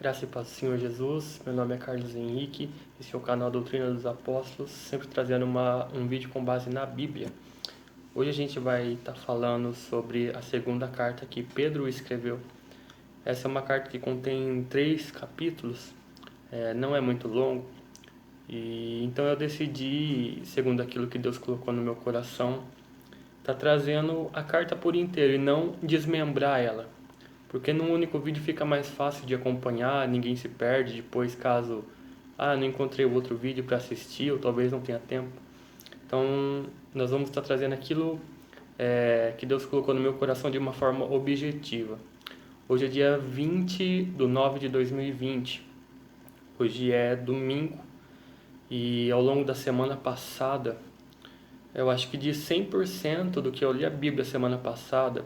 Graça e paz do Senhor Jesus, meu nome é Carlos Henrique, esse é o canal Doutrina dos Apóstolos, sempre trazendo um vídeo com base na Bíblia. Hoje a gente vai estar falando sobre a segunda carta que Pedro escreveu. Essa é uma carta que contém 3 capítulos, não é muito longo, e então eu decidi, segundo aquilo que Deus colocou no meu coração, estar trazendo a carta por inteiro e não desmembrar ela. Porque num único vídeo fica mais fácil de acompanhar, ninguém se perde depois caso não encontrei o outro vídeo para assistir ou talvez não tenha tempo. Então nós vamos estar trazendo aquilo que Deus colocou no meu coração de uma forma objetiva. Hoje é dia 20/9/2020. Hoje é domingo e ao longo da semana passada, eu acho que de 100% do que eu li a Bíblia semana passada,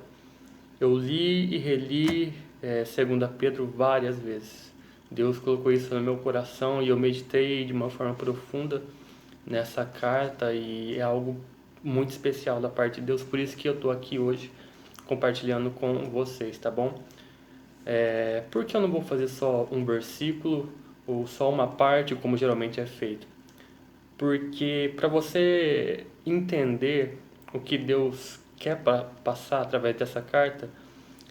eu li e reli 2 Pedro várias vezes. Deus colocou isso no meu coração e eu meditei de uma forma profunda nessa carta e é algo muito especial da parte de Deus, por isso que eu estou aqui hoje compartilhando com vocês, tá bom? Por que eu não vou fazer só um versículo ou só uma parte, como geralmente é feito? Porque para você entender o que Deus quer passar através dessa carta,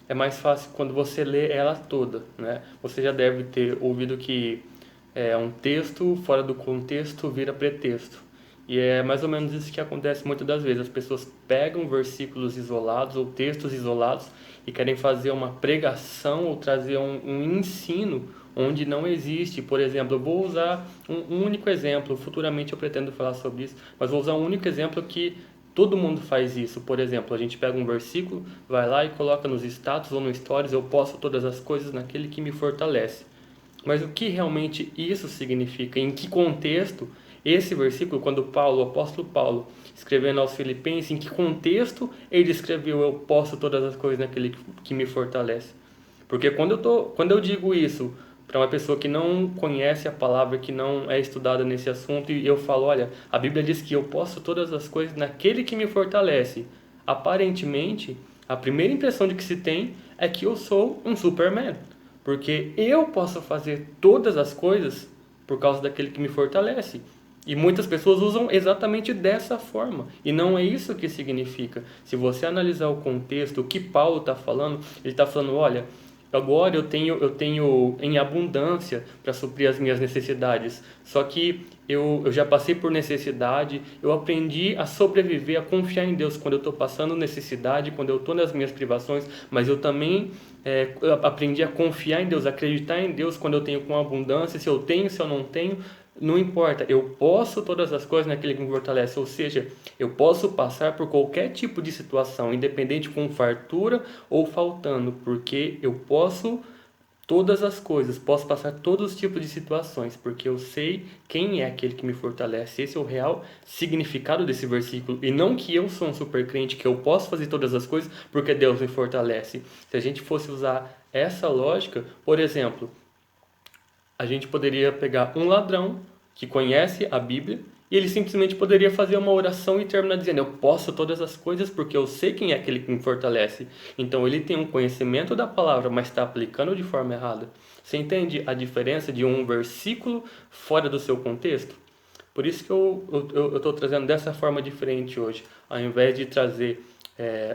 é mais fácil quando você lê ela toda, né? Você já deve ter ouvido que um texto fora do contexto vira pretexto. E é mais ou menos isso que acontece muitas das vezes. As pessoas pegam versículos isolados ou textos isolados e querem fazer uma pregação ou trazer um ensino onde não existe. Por exemplo, eu vou usar um único exemplo, futuramente eu pretendo falar sobre isso, mas vou usar um único exemplo que todo mundo faz isso. Por exemplo, a gente pega um versículo, vai lá e coloca nos status ou no stories, eu posto todas as coisas naquele que me fortalece. Mas o que realmente isso significa? Em que contexto esse versículo, quando Paulo, o apóstolo Paulo, escrevendo aos Filipenses, em que contexto ele escreveu eu posto todas as coisas naquele que me fortalece? Porque quando eu digo isso para uma pessoa que não conhece a palavra, que não é estudada nesse assunto, e eu falo, olha, a Bíblia diz que eu posso todas as coisas naquele que me fortalece. Aparentemente, a primeira impressão de que se tem é que eu sou um Superman. Porque eu posso fazer todas as coisas por causa daquele que me fortalece. E muitas pessoas usam exatamente dessa forma. E não é isso que significa. Se você analisar o contexto, o que Paulo está falando, ele está falando, olha, agora eu tenho em abundância para suprir as minhas necessidades. Só que eu já passei por necessidade, eu aprendi a sobreviver, a confiar em Deus quando eu estou passando necessidade, quando eu estou nas minhas privações, mas eu também eu aprendi a confiar em Deus, acreditar em Deus quando eu tenho com abundância, se eu tenho, se eu não tenho, não importa, eu posso todas as coisas naquele que me fortalece, ou seja, eu posso passar por qualquer tipo de situação, independente com fartura ou faltando, porque eu posso todas as coisas, posso passar todos os tipos de situações, porque eu sei quem é aquele que me fortalece. Esse é o real significado desse versículo, e não que eu sou um super crente, que eu posso fazer todas as coisas porque Deus me fortalece. Se a gente fosse usar essa lógica, por exemplo, a gente poderia pegar um ladrão que conhece a Bíblia e ele simplesmente poderia fazer uma oração e terminar dizendo: eu posso todas as coisas porque eu sei quem é aquele que me fortalece. Então ele tem um conhecimento da palavra, mas está aplicando de forma errada. Você entende a diferença de um versículo fora do seu contexto? Por isso que eu estou trazendo dessa forma diferente hoje. Ao invés de trazer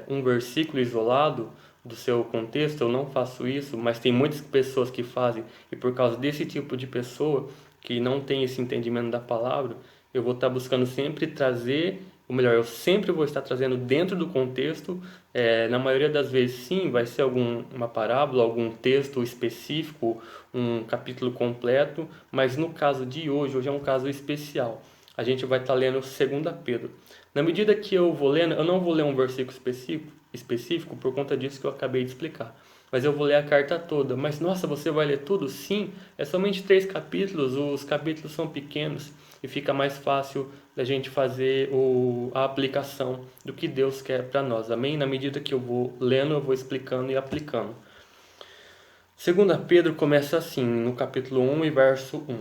um versículo isolado do seu contexto, eu não faço isso, mas tem muitas pessoas que fazem, e por causa desse tipo de pessoa que não tem esse entendimento da palavra, eu vou estar buscando sempre trazer, ou melhor, eu sempre vou estar trazendo dentro do contexto, na maioria das vezes sim, vai ser uma parábola, algum texto específico, um capítulo completo, mas no caso de hoje é um caso especial. A gente vai estar lendo 2 Pedro. Na medida que eu vou lendo, eu não vou ler um versículo específico por conta disso que eu acabei de explicar. Mas eu vou ler a carta toda. Mas nossa, você vai ler tudo? Sim, é somente 3 capítulos, os capítulos são pequenos e fica mais fácil da gente fazer a aplicação do que Deus quer para nós. Amém? Na medida que eu vou lendo, eu vou explicando e aplicando. 2 Pedro começa assim, no capítulo 1 e verso 1.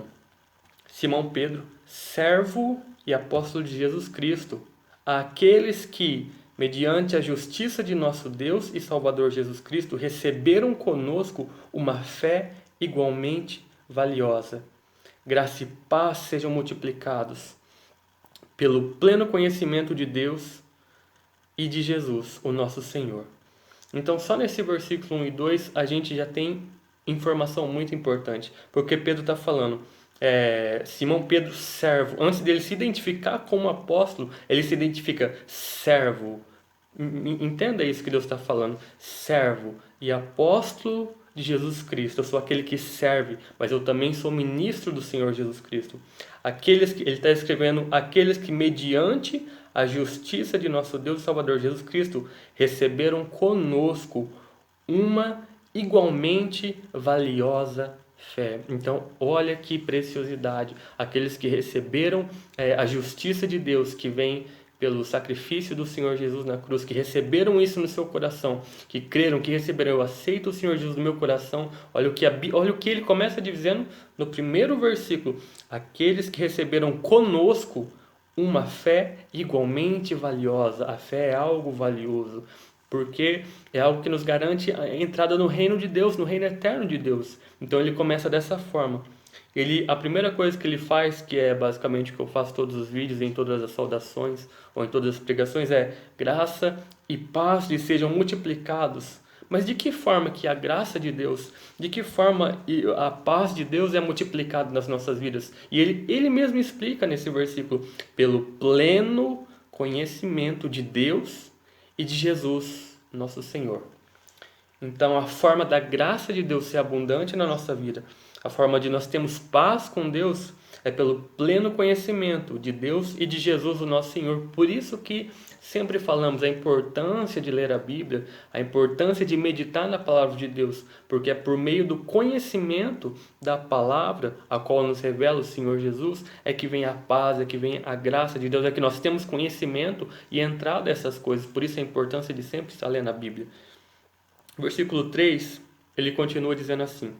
Simão Pedro, servo e apóstolo de Jesus Cristo, àqueles que, mediante a justiça de nosso Deus e Salvador Jesus Cristo, receberam conosco uma fé igualmente valiosa. Graça e paz sejam multiplicados pelo pleno conhecimento de Deus e de Jesus, o nosso Senhor. Então, só nesse versículo 1 e 2, a gente já tem informação muito importante, porque Pedro está falando, Simão Pedro, servo. Antes dele se identificar como apóstolo, ele se identifica servo. Entenda isso que Deus está falando, servo e apóstolo de Jesus Cristo. Eu sou aquele que serve, mas eu também sou ministro do Senhor Jesus Cristo. Aqueles que ele está escrevendo, aqueles que mediante a justiça de nosso Deus e Salvador Jesus Cristo receberam conosco uma igualmente valiosa fé. Então, olha que preciosidade. Aqueles que receberam a justiça de Deus que vem pelo sacrifício do Senhor Jesus na cruz, que receberam isso no seu coração, que creram, que receberam, eu aceito o Senhor Jesus no meu coração. Olha o que ele começa dizendo no primeiro versículo: aqueles que receberam conosco uma fé igualmente valiosa. A fé é algo valioso, porque é algo que nos garante a entrada no reino de Deus, no reino eterno de Deus. Então ele começa dessa forma. A primeira coisa que ele faz, que é basicamente o que eu faço todos os vídeos, em todas as saudações ou em todas as pregações, é graça e paz lhe sejam multiplicados. Mas de que forma que a graça de Deus, de que forma a paz de Deus é multiplicada nas nossas vidas? E ele mesmo explica nesse versículo: pelo pleno conhecimento de Deus e de Jesus, nosso Senhor. Então, a forma da graça de Deus ser abundante na nossa vida, a forma de nós termos paz com Deus, é pelo pleno conhecimento de Deus e de Jesus, o nosso Senhor. Por isso que sempre falamos a importância de ler a Bíblia, a importância de meditar na palavra de Deus, porque é por meio do conhecimento da palavra, a qual nos revela o Senhor Jesus, é que vem a paz, é que vem a graça de Deus, é que nós temos conhecimento e entrada dessas coisas. Por isso a importância de sempre estar lendo a Bíblia. Versículo 3, ele continua dizendo assim: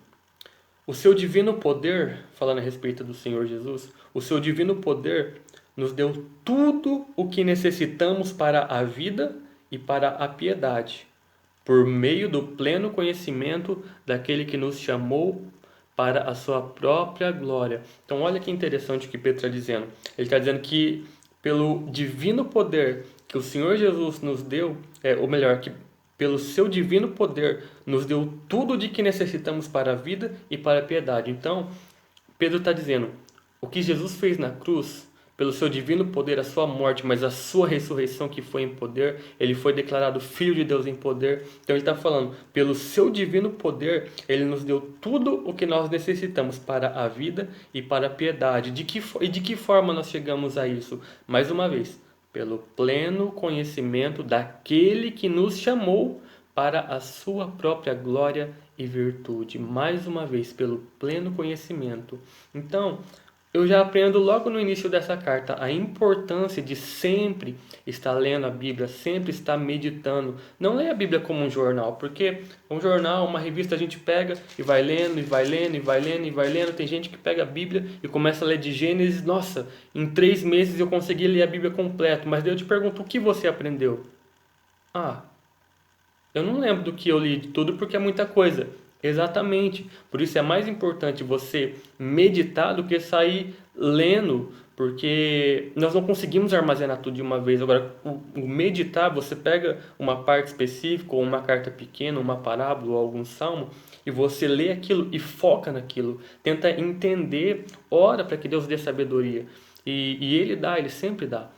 o seu divino poder, falando a respeito do Senhor Jesus, o seu divino poder nos deu tudo o que necessitamos para a vida e para a piedade, por meio do pleno conhecimento daquele que nos chamou para a sua própria glória. Então, olha que interessante o que Pedro está dizendo. Ele está dizendo que pelo divino poder que o Senhor Jesus nos deu, ou melhor, que pelo seu divino poder, nos deu tudo de que necessitamos para a vida e para a piedade. Então, Pedro está dizendo, o que Jesus fez na cruz, pelo seu divino poder, a sua morte, mas a sua ressurreição que foi em poder, ele foi declarado Filho de Deus em poder. Então ele está falando, pelo seu divino poder, ele nos deu tudo o que nós necessitamos para a vida e para a piedade. De que forma nós chegamos a isso? Mais uma vez, pelo pleno conhecimento daquele que nos chamou para a sua própria glória e virtude. Mais uma vez, pelo pleno conhecimento. Então, eu já aprendo logo no início dessa carta a importância de sempre estar lendo a Bíblia, sempre estar meditando. Não leia a Bíblia como um jornal, porque um jornal, uma revista a gente pega e vai lendo, e vai lendo, e vai lendo, e vai lendo. Tem gente que pega a Bíblia e começa a ler de Gênesis. Nossa, em 3 meses eu consegui ler a Bíblia completa. Mas daí eu te pergunto, o que você aprendeu? Eu não lembro do que eu li de tudo porque é muita coisa. Exatamente. Por isso é mais importante você meditar do que sair lendo, porque nós não conseguimos armazenar tudo de uma vez. Agora, o meditar, você pega uma parte específica, ou uma carta pequena, uma parábola, ou algum salmo, e você lê aquilo e foca naquilo. Tenta entender, ora para que Deus dê sabedoria. E Ele sempre dá,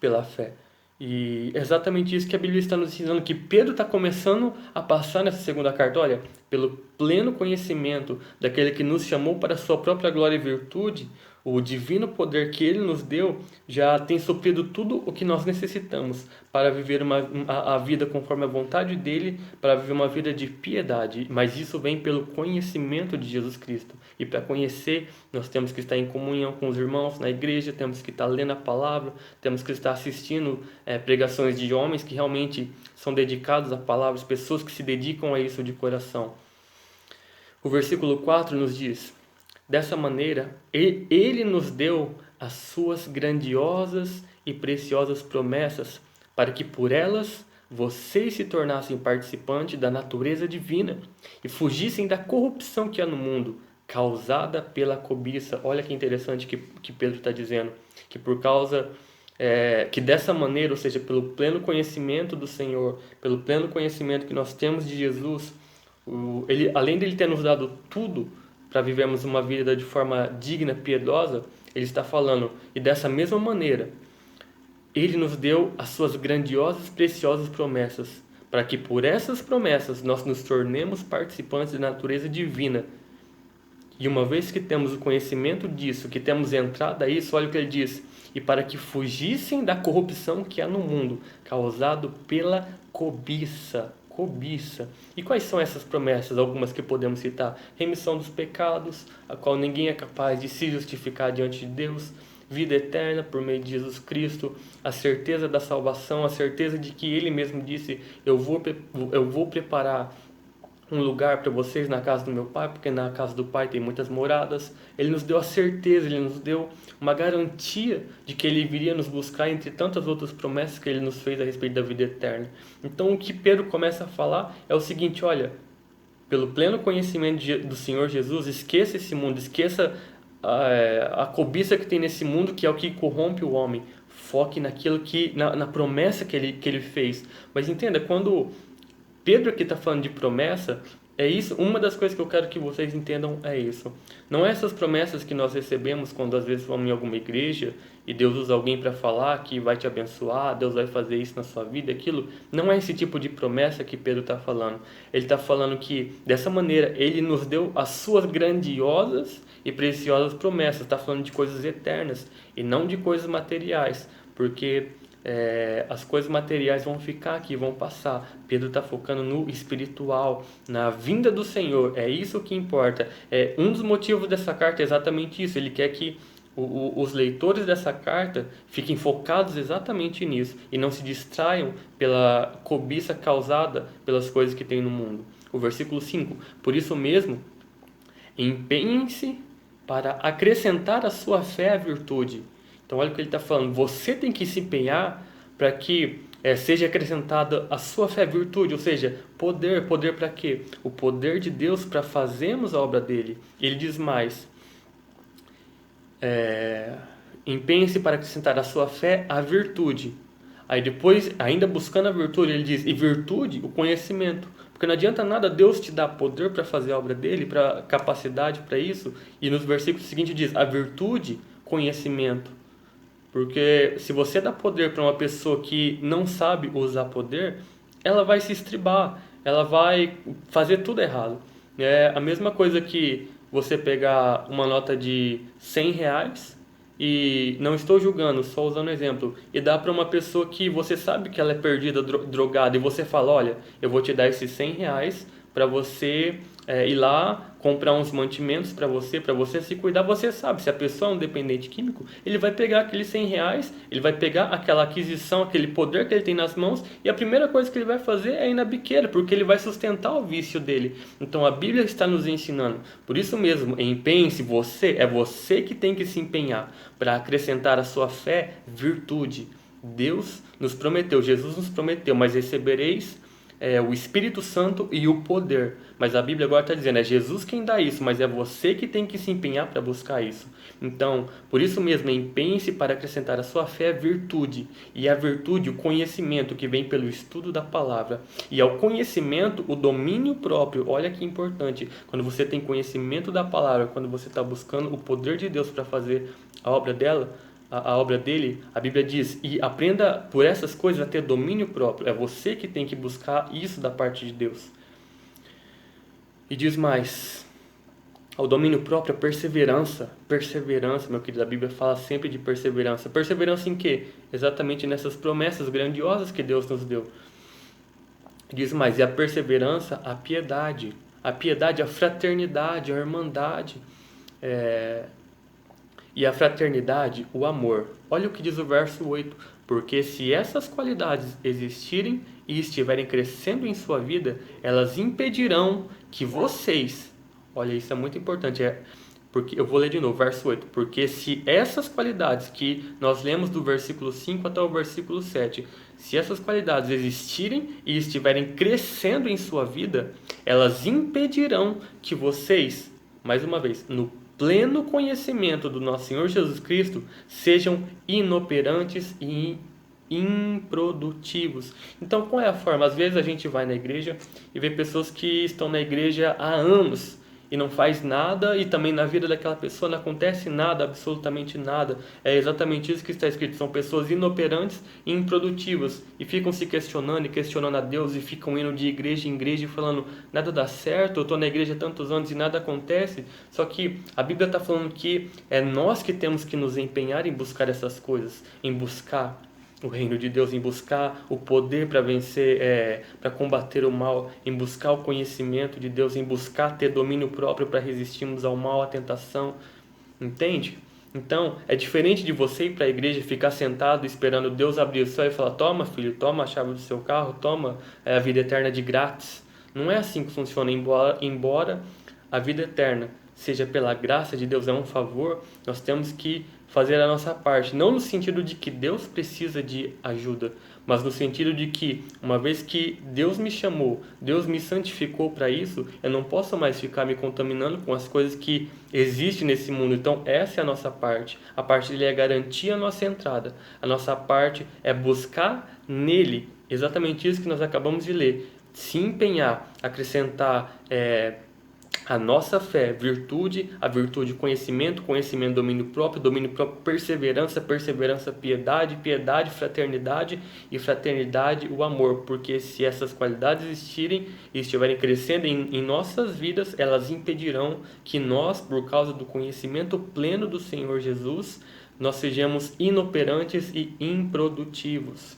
pela fé. E é exatamente isso que a Bíblia está nos ensinando, que Pedro está começando a passar nessa segunda carta. Olha, pelo pleno conhecimento daquele que nos chamou para a sua própria glória e virtude, o divino poder que ele nos deu já tem suprido tudo o que nós necessitamos para viver a vida conforme a vontade dele, para viver uma vida de piedade. Mas isso vem pelo conhecimento de Jesus Cristo. E para conhecer, nós temos que estar em comunhão com os irmãos na igreja, temos que estar lendo a palavra, temos que estar assistindo pregações de homens que realmente são dedicados à palavra, pessoas que se dedicam a isso de coração. O versículo 4 nos diz: dessa maneira, ele nos deu as suas grandiosas e preciosas promessas, para que por elas vocês se tornassem participantes da natureza divina e fugissem da corrupção que há no mundo, causada pela cobiça. Olha que interessante que Pedro está dizendo, que por causa que dessa maneira, ou seja, pelo pleno conhecimento do Senhor, pelo pleno conhecimento que nós temos de Jesus, ele, além de Ele ter nos dado tudo para vivermos uma vida de forma digna, piedosa, Ele está falando, e dessa mesma maneira, Ele nos deu as suas grandiosas, preciosas promessas, para que por essas promessas nós nos tornemos participantes da natureza divina. E uma vez que temos o conhecimento disso, que temos entrada a isso, olha o que ele diz: e para que fugissem da corrupção que há no mundo, causado pela cobiça. Cobiça. E quais são essas promessas? Algumas que podemos citar: remissão dos pecados, a qual ninguém é capaz de se justificar diante de Deus, vida eterna por meio de Jesus Cristo, a certeza da salvação, a certeza de que Ele mesmo disse: eu vou preparar um lugar para vocês na casa do meu Pai, porque na casa do Pai tem muitas moradas. Ele nos deu a certeza, Ele nos deu uma garantia de que Ele viria nos buscar entre tantas outras promessas que Ele nos fez a respeito da vida eterna. Então o que Pedro começa a falar é o seguinte: olha, pelo pleno conhecimento do Senhor Jesus, esqueça esse mundo, esqueça a cobiça que tem nesse mundo, que é o que corrompe o homem. Foque naquilo na promessa que ele fez. Mas entenda, quando Pedro aqui está falando de promessa, é isso. Uma das coisas que eu quero que vocês entendam é isso. Não é essas promessas que nós recebemos quando às vezes vamos em alguma igreja e Deus usa alguém para falar que vai te abençoar, Deus vai fazer isso na sua vida, aquilo. Não é esse tipo de promessa que Pedro está falando. Ele está falando que dessa maneira Ele nos deu as suas grandiosas e preciosas promessas. Está falando de coisas eternas e não de coisas materiais, porque as coisas materiais vão ficar aqui, vão passar. Pedro está focando no espiritual, na vinda do Senhor. É isso que importa. Um dos motivos dessa carta é exatamente isso. Ele quer que os leitores dessa carta fiquem focados exatamente nisso e não se distraiam pela cobiça causada pelas coisas que tem no mundo. O versículo 5: por isso mesmo, empenhem-se para acrescentar à sua fé a virtude. Então olha o que ele está falando: você tem que se empenhar para que seja acrescentada a sua fé, virtude, ou seja, poder. Poder para quê? O poder de Deus para fazermos a obra dele. Ele diz mais: empenhe-se para acrescentar a sua fé a virtude. Aí depois, ainda buscando a virtude, ele diz: e virtude, o conhecimento. Porque não adianta nada Deus te dar poder para fazer a obra dele, para capacidade para isso. E nos versículos seguintes diz: a virtude, conhecimento. Porque se você dá poder para uma pessoa que não sabe usar poder, ela vai se estribar, ela vai fazer tudo errado. É a mesma coisa que você pegar uma nota de R$ 100, e não estou julgando, só usando exemplo, e dá para uma pessoa que você sabe que ela é perdida, drogada, e você fala: olha, eu vou te dar esses R$ 100 para você ir lá comprar uns mantimentos para você se cuidar. Você sabe, se a pessoa é um dependente químico, ele vai pegar aqueles R$ 100, ele vai pegar aquela aquisição, aquele poder que ele tem nas mãos, e a primeira coisa que ele vai fazer é ir na biqueira, porque ele vai sustentar o vício dele. Então a Bíblia está nos ensinando. Por isso mesmo, empenhe-se, é você que tem que se empenhar para acrescentar à sua fé virtude. Deus nos prometeu, Jesus nos prometeu: mas recebereis o Espírito Santo e o poder. Mas a Bíblia agora está dizendo: é Jesus quem dá isso, mas é você que tem que se empenhar para buscar isso. Então, por isso mesmo, empenhe-se para acrescentar a sua fé virtude, e a virtude, o conhecimento que vem pelo estudo da palavra, e ao conhecimento, o domínio próprio. Olha que importante, quando você tem conhecimento da palavra, quando você está buscando o poder de Deus para fazer a obra dela, a obra dele, a Bíblia diz: e aprenda por essas coisas a ter domínio próprio. É você que tem que buscar isso da parte de Deus. E diz mais: ao domínio próprio, a perseverança. Perseverança, meu querido, a Bíblia fala sempre de perseverança. Perseverança em quê? Exatamente nessas promessas grandiosas que Deus nos deu. Diz mais: e a perseverança, a piedade. A piedade, a fraternidade, a irmandade. E a fraternidade, o amor. Olha o que diz o verso 8: porque se essas qualidades existirem e estiverem crescendo em sua vida, elas impedirão que vocês... Olha, isso é muito importante. Porque eu vou ler de novo, verso 8. Porque se essas qualidades que nós lemos do versículo 5 até o versículo 7, se essas qualidades existirem e estiverem crescendo em sua vida, elas impedirão que vocês, mais uma vez, no pleno conhecimento do nosso Senhor Jesus Cristo, sejam inoperantes e improdutivos. Então, qual é a forma? Às vezes a gente vai na igreja e vê pessoas que estão na igreja há anos e não faz nada, e também na vida daquela pessoa não acontece nada, absolutamente nada. É exatamente isso que está escrito. São pessoas inoperantes e improdutivas e ficam se questionando e questionando a Deus, e ficam indo de igreja em igreja e falando: nada dá certo, eu estou na igreja há tantos anos e nada acontece. Só que a Bíblia está falando que é nós que temos que nos empenhar em buscar essas coisas, em buscar o reino de Deus, em buscar o poder para vencer, para combater o mal, em buscar o conhecimento de Deus, em buscar ter domínio próprio para resistirmos ao mal, à tentação. Entende? Então, é diferente de você ir para a igreja e ficar sentado esperando Deus abrir o céu e falar: toma, filho, toma a chave do seu carro, toma a vida eterna de grátis. Não é assim que funciona. Embora a vida eterna seja pela graça de Deus, é um favor, nós temos que fazer a nossa parte. Não no sentido de que Deus precisa de ajuda, mas no sentido de que, uma vez que Deus me chamou, Deus me santificou para isso, eu não posso mais ficar me contaminando com as coisas que existem nesse mundo. Então, essa é a nossa parte. A parte dele é garantir a nossa entrada. A nossa parte é buscar nele exatamente isso que nós acabamos de ler. Se empenhar, acrescentar a nossa fé, virtude, a virtude, conhecimento, conhecimento, domínio próprio, perseverança, perseverança, piedade, piedade, fraternidade, e fraternidade, o amor. Porque se essas qualidades existirem e estiverem crescendo em nossas vidas, elas impedirão que nós, por causa do conhecimento pleno do Senhor Jesus, nós sejamos inoperantes e improdutivos.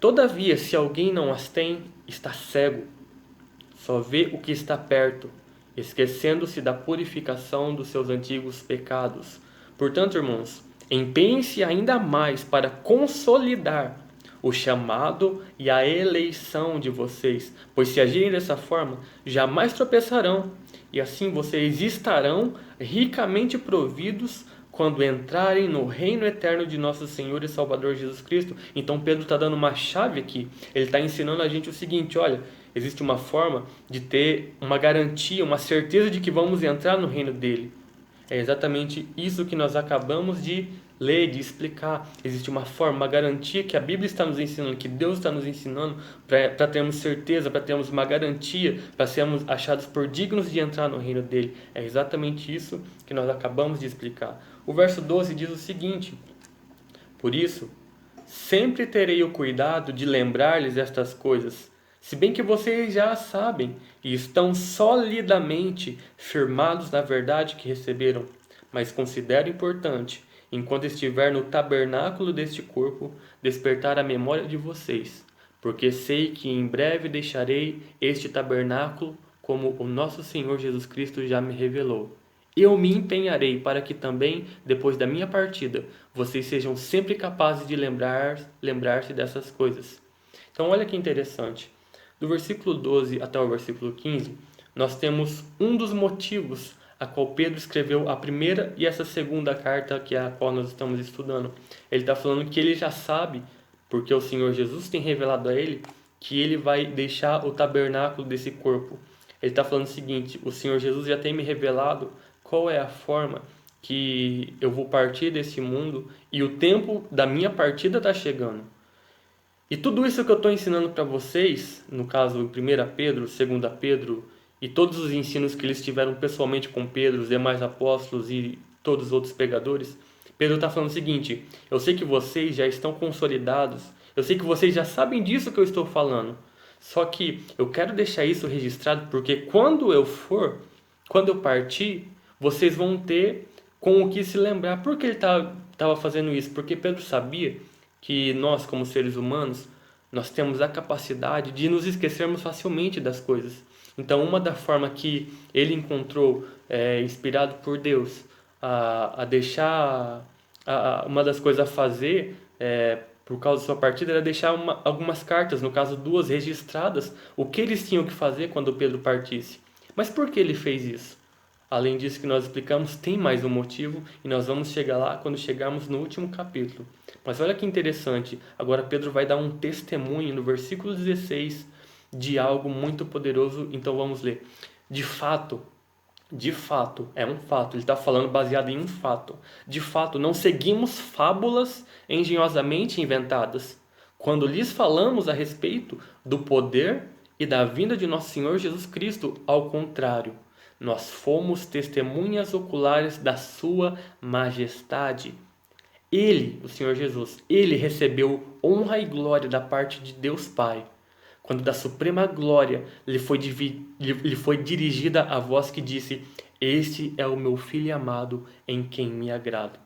Todavia, se alguém não as tem, está cego, só vê o que está perto, esquecendo-se da purificação dos seus antigos pecados. Portanto, irmãos, empenhem-se ainda mais para consolidar o chamado e a eleição de vocês, pois se agirem dessa forma, jamais tropeçarão, e assim vocês estarão ricamente providos quando entrarem no reino eterno de nosso Senhor e Salvador Jesus Cristo. Então Pedro está dando uma chave aqui. Ele está ensinando a gente o seguinte: olha, existe uma forma de ter uma garantia, uma certeza de que vamos entrar no reino dele. É exatamente isso que nós acabamos de ler, de explicar. Existe uma forma, uma garantia que a Bíblia está nos ensinando, que Deus está nos ensinando, para termos certeza, para termos uma garantia, para sermos achados por dignos de entrar no reino dele. É exatamente isso que nós acabamos de explicar. O verso 12 diz o seguinte: por isso, sempre terei o cuidado de lembrar-lhes estas coisas, se bem que vocês já as sabem e estão solidamente firmados na verdade que receberam. Mas considero importante, enquanto estiver no tabernáculo deste corpo, despertar a memória de vocês, porque sei que em breve deixarei este tabernáculo, como o nosso Senhor Jesus Cristo já me revelou. Eu me empenharei para que também, depois da minha partida, vocês sejam sempre capazes de lembrar-se dessas coisas. Então, olha que interessante. Do versículo 12 até o versículo 15, nós temos um dos motivos a qual Pedro escreveu a primeira e essa segunda carta, que é a qual nós estamos estudando. Ele está falando que ele já sabe, porque o Senhor Jesus tem revelado a ele, que ele vai deixar o tabernáculo desse corpo. Ele está falando o seguinte: o Senhor Jesus já tem me revelado qual é a forma que eu vou partir desse mundo, e o tempo da minha partida está chegando. E tudo isso que eu estou ensinando para vocês, no caso 1 Pedro, 2 Pedro, e todos os ensinos que eles tiveram pessoalmente com Pedro, os demais apóstolos e todos os outros pregadores, Pedro está falando o seguinte: eu sei que vocês já estão consolidados, eu sei que vocês já sabem disso que eu estou falando, só que eu quero deixar isso registrado, porque quando eu partir, vocês vão ter com o que se lembrar. Por que ele estava fazendo isso? Porque Pedro sabia que nós, como seres humanos, nós temos a capacidade de nos esquecermos facilmente das coisas. Então, uma da formas que ele encontrou, inspirado por Deus, a deixar, uma das coisas a fazer, por causa da sua partida, era deixar algumas cartas, no caso 2, registradas, o que eles tinham que fazer quando Pedro partisse. Mas por que ele fez isso? Além disso que nós explicamos, tem mais um motivo e nós vamos chegar lá quando chegarmos no último capítulo. Mas olha que interessante, agora Pedro vai dar um testemunho no versículo 16 de algo muito poderoso, então vamos ler. De fato, é um fato, ele está falando baseado em um fato. De fato, não seguimos fábulas engenhosamente inventadas. Quando lhes falamos a respeito do poder e da vinda de nosso Senhor Jesus Cristo, ao contrário, nós fomos testemunhas oculares da sua majestade. Ele, o Senhor Jesus, ele recebeu honra e glória da parte de Deus Pai, quando da suprema glória lhe foi dirigida a voz que disse: Este é o meu Filho amado, em quem me agrado.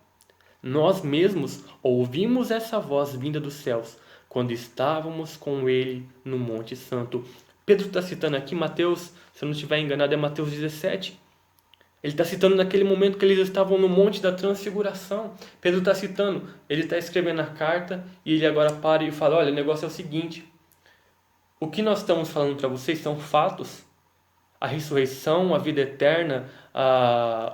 Nós mesmos ouvimos essa voz vinda dos céus, quando estávamos com ele no Monte Santo. Pedro está citando aqui Mateus, se eu não estiver enganado, é Mateus 17. Ele está citando naquele momento que eles estavam no Monte da Transfiguração. Pedro está citando, ele está escrevendo a carta e ele agora para e fala: olha, o negócio é o seguinte, o que nós estamos falando para vocês são fatos. A ressurreição, a vida eterna,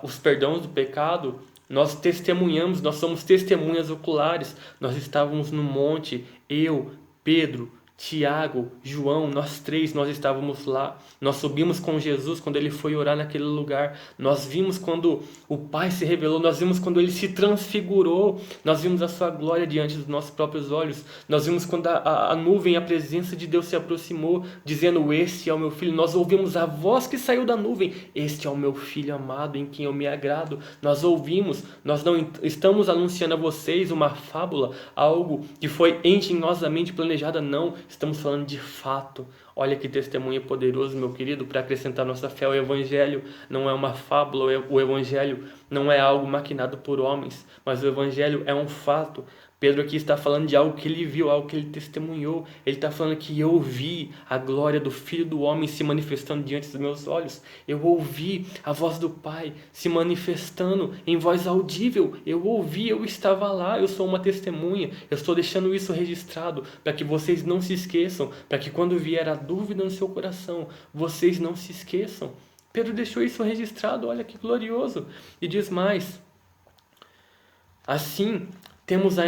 os perdões do pecado, nós testemunhamos, nós somos testemunhas oculares. Nós estávamos no monte, eu, Pedro, Tiago, João, nós três, nós estávamos lá. Nós subimos com Jesus quando ele foi orar naquele lugar. Nós vimos quando o Pai se revelou, nós vimos quando ele se transfigurou, nós vimos a sua glória diante dos nossos próprios olhos. Nós vimos quando a nuvem, a presença de Deus se aproximou, dizendo: Este é o meu filho. Nós ouvimos a voz que saiu da nuvem: Este é o meu filho amado, em quem eu me agrado. Nós ouvimos, nós não estamos anunciando a vocês uma fábula, algo que foi engenhosamente planejada, não. Estamos falando de fato. Olha que testemunho poderoso, meu querido, para acrescentar nossa fé. O Evangelho não é uma fábula, o Evangelho não é algo maquinado por homens, mas o Evangelho é um fato. Pedro aqui está falando de algo que ele viu, algo que ele testemunhou. Ele está falando que eu vi a glória do Filho do Homem se manifestando diante dos meus olhos. Eu ouvi a voz do Pai se manifestando em voz audível. Eu ouvi, eu estava lá, eu sou uma testemunha. Eu estou deixando isso registrado para que vocês não se esqueçam, para que quando vier a dúvida no seu coração, vocês não se esqueçam. Pedro deixou isso registrado, olha que glorioso. E diz mais: Assim temos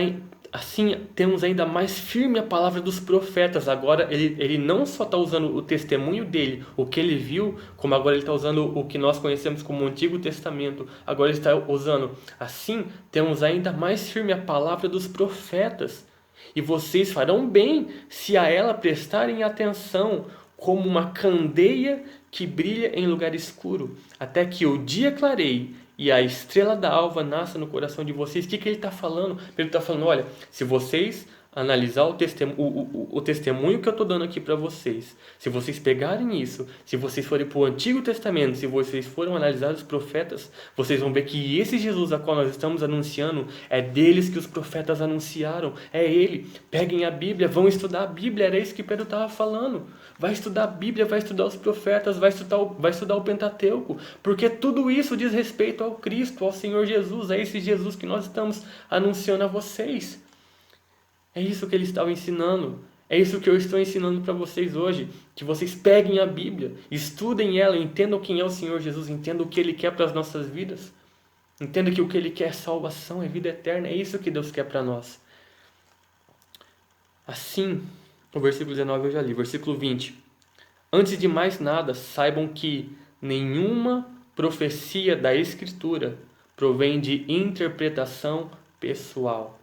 ainda mais firme a palavra dos profetas. Agora ele não só está usando o testemunho dele, o que ele viu, como agora ele está usando o que nós conhecemos como o Antigo Testamento. Agora ele está usando: assim temos ainda mais firme a palavra dos profetas. E vocês farão bem se a ela prestarem atenção, como uma candeia que brilha em lugar escuro, até que o dia clareie e a estrela da alva nasça no coração de vocês. O que ele está falando? Ele está falando: olha, se vocês analisar o testemunho que eu estou dando aqui para vocês, se vocês pegarem isso, se vocês forem para o Antigo Testamento, se vocês forem analisar os profetas, vocês vão ver que esse Jesus a qual nós estamos anunciando é deles que os profetas anunciaram, é ele. Peguem a Bíblia, vão estudar a Bíblia, era isso que Pedro estava falando. Vai estudar a Bíblia, vai estudar os profetas, vai estudar o Pentateuco, porque tudo isso diz respeito ao Cristo, ao Senhor Jesus, a esse Jesus que nós estamos anunciando a vocês. É isso que ele estava ensinando. É isso que eu estou ensinando para vocês hoje. Que vocês peguem a Bíblia, estudem ela, entendam quem é o Senhor Jesus, entendam o que ele quer para as nossas vidas. Entendam que o que ele quer é salvação, é vida eterna. É isso que Deus quer para nós. Assim, o versículo 19 eu já li. Versículo 20. Antes de mais nada, saibam que nenhuma profecia da Escritura provém de interpretação pessoal.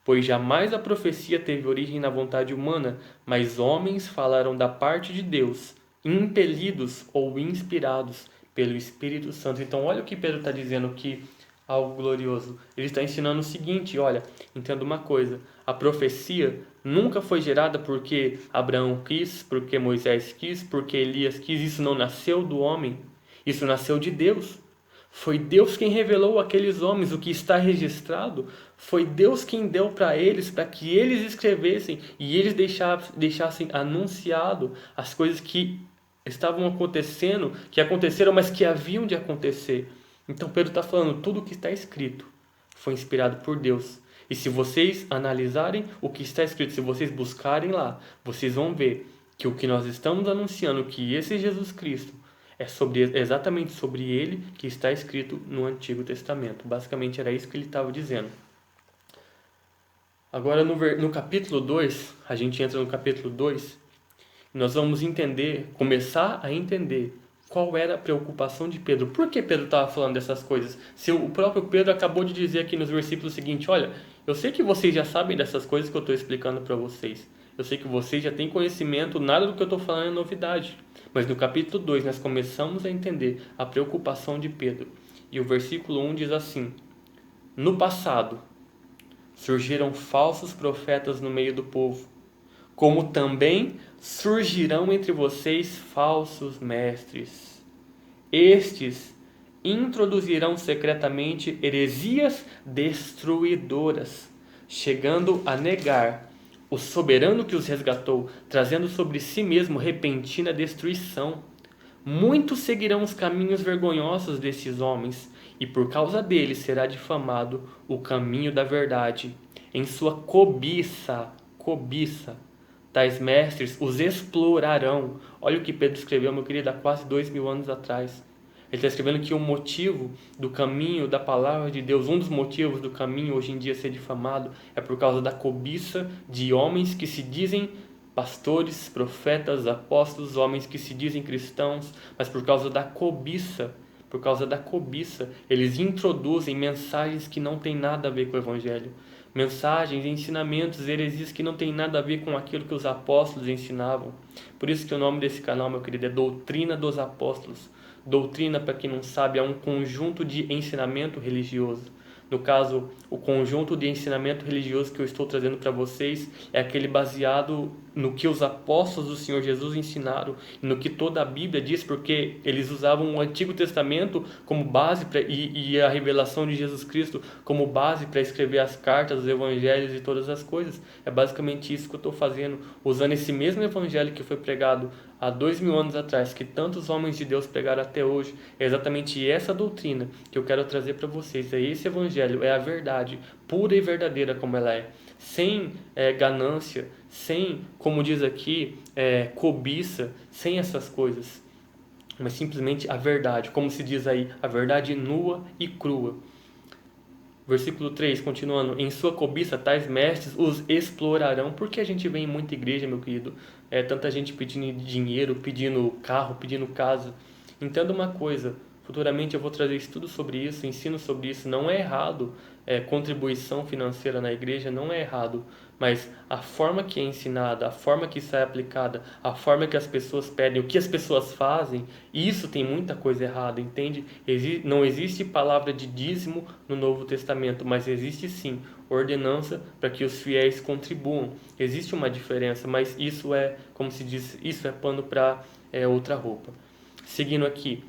Pois jamais a profecia teve origem na vontade humana, mas homens falaram da parte de Deus, impelidos ou inspirados pelo Espírito Santo. Então olha o que Pedro está dizendo aqui, algo glorioso. Ele está ensinando o seguinte: olha, entenda uma coisa, a profecia nunca foi gerada porque Abraão quis, porque Moisés quis, porque Elias quis. Isso não nasceu do homem, isso nasceu de Deus. Foi Deus quem revelou àqueles homens o que está registrado. Foi Deus quem deu para eles, para que eles escrevessem e eles deixassem anunciado as coisas que estavam acontecendo, que aconteceram, mas que haviam de acontecer. Então Pedro está falando, tudo o que está escrito foi inspirado por Deus. E se vocês analisarem o que está escrito, se vocês buscarem lá, vocês vão ver que o que nós estamos anunciando, que esse Jesus Cristo Exatamente sobre ele que está escrito no Antigo Testamento. Basicamente era isso que ele estava dizendo. Agora no capítulo 2, a gente entra no capítulo 2, nós vamos começar a entender qual era a preocupação de Pedro. Por que Pedro estava falando dessas coisas? Se o próprio Pedro acabou de dizer aqui nos versículos seguintes, olha, eu sei que vocês já sabem dessas coisas que eu estou explicando para vocês. Eu sei que vocês já têm conhecimento, nada do que eu estou falando é novidade. Mas no capítulo 2 nós começamos a entender a preocupação de Pedro. E o versículo 1 diz assim: no passado surgiram falsos profetas no meio do povo, como também surgirão entre vocês falsos mestres. Estes introduzirão secretamente heresias destruidoras, chegando a negar o soberano que os resgatou, trazendo sobre si mesmo repentina destruição. Muitos seguirão os caminhos vergonhosos desses homens, e por causa deles será difamado o caminho da verdade. Em sua cobiça, tais mestres os explorarão. Olha o que Pedro escreveu, meu querido, há quase 2000 anos atrás. Ele está escrevendo que o motivo do caminho da palavra de Deus, um dos motivos do caminho hoje em dia ser difamado, é por causa da cobiça de homens que se dizem pastores, profetas, apóstolos, homens que se dizem cristãos, mas por causa da cobiça, eles introduzem mensagens que não têm nada a ver com o Evangelho. Mensagens, ensinamentos, heresias que não têm nada a ver com aquilo que os apóstolos ensinavam. Por isso que o nome desse canal, meu querido, é Doutrina dos Apóstolos. Doutrina, para quem não sabe, é um conjunto de ensinamento religioso. No caso, o conjunto de ensinamento religioso que eu estou trazendo para vocês é aquele baseado no que os apóstolos do Senhor Jesus ensinaram e no que toda a Bíblia diz, porque eles usavam o Antigo Testamento como base e a revelação de Jesus Cristo como base para escrever as cartas, os evangelhos e todas as coisas. É basicamente isso que eu estou fazendo, usando esse mesmo evangelho que foi pregado há 2000 anos atrás, que tantos homens de Deus pregaram até hoje. É exatamente essa doutrina que eu quero trazer para vocês. É esse evangelho, é a verdade pura e verdadeira como ela é, sem ganância, sem, como diz aqui, cobiça, sem essas coisas, mas simplesmente a verdade, como se diz aí, a verdade nua e crua. Versículo 3, continuando, em sua cobiça tais mestres os explorarão. Por que a gente vem em muita igreja, meu querido? Tanta gente pedindo dinheiro, pedindo carro, pedindo casa. Entenda uma coisa, futuramente eu vou trazer estudo sobre isso, ensino sobre isso. Não é errado contribuição financeira na igreja, não é errado. Mas a forma que é ensinada, a forma que isso é aplicada, a forma que as pessoas pedem, o que as pessoas fazem, isso tem muita coisa errada, entende? Não existe palavra de dízimo no Novo Testamento, mas existe sim ordenança para que os fiéis contribuam. Existe uma diferença, mas isso é, como se diz, isso é pano para outra roupa. Seguindo aqui.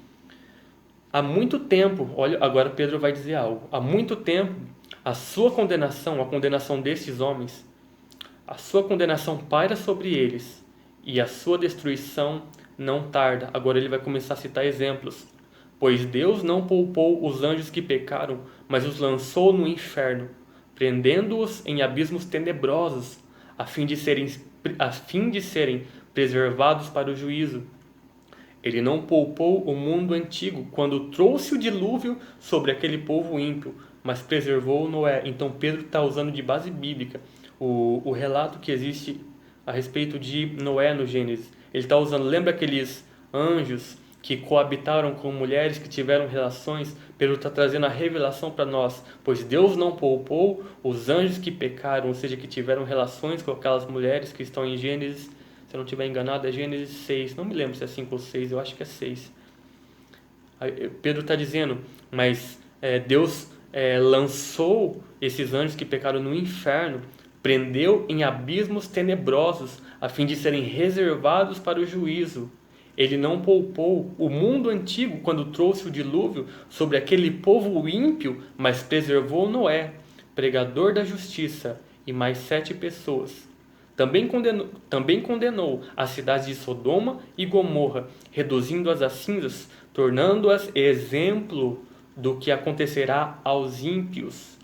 Há muito tempo, olha, agora Pedro vai dizer algo. Há muito tempo, a sua condenação, a condenação desses homens, a sua condenação paira sobre eles e a sua destruição não tarda. Agora ele vai começar a citar exemplos. Pois Deus não poupou os anjos que pecaram, mas os lançou no inferno, prendendo-os em abismos tenebrosos, a fim de serem preservados para o juízo. Ele não poupou o mundo antigo quando trouxe o dilúvio sobre aquele povo ímpio, mas preservou Noé. Então Pedro está usando de base bíblica o relato que existe a respeito de Noé no Gênesis. Ele está usando, lembra aqueles anjos que coabitaram com mulheres que tiveram relações? Pedro está trazendo a revelação para nós, pois Deus não poupou os anjos que pecaram, ou seja, que tiveram relações com aquelas mulheres que estão em Gênesis. Se eu não estiver enganado, é Gênesis 6. Não me lembro se é 5 ou 6, eu acho que é 6. Pedro está dizendo, mas Deus lançou esses anjos que pecaram no inferno, prendeu em abismos tenebrosos, a fim de serem reservados para o juízo. Ele não poupou o mundo antigo quando trouxe o dilúvio sobre aquele povo ímpio, mas preservou Noé, pregador da justiça, e mais 7 pessoas. Também condenou as cidades de Sodoma e Gomorra, reduzindo-as a cinzas, tornando-as exemplo do que acontecerá aos ímpios.